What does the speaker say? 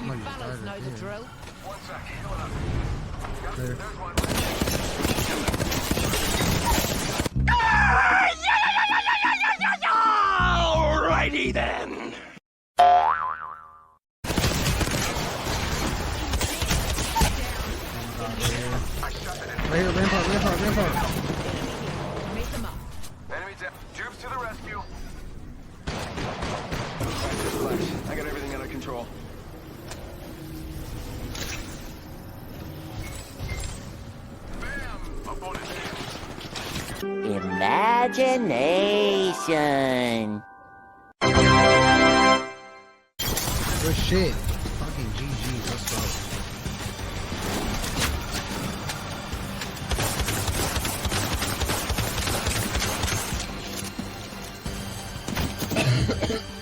You fellas know the drill. One sec, healing up. There. There's one. Alrighty then. Right here, rampart. Meet them up. Enemy down. Dupes to the rescue. Relax. I got everything under control. Bam! Opponent down. Imagination. Good shit. Fucking GG. Let's go.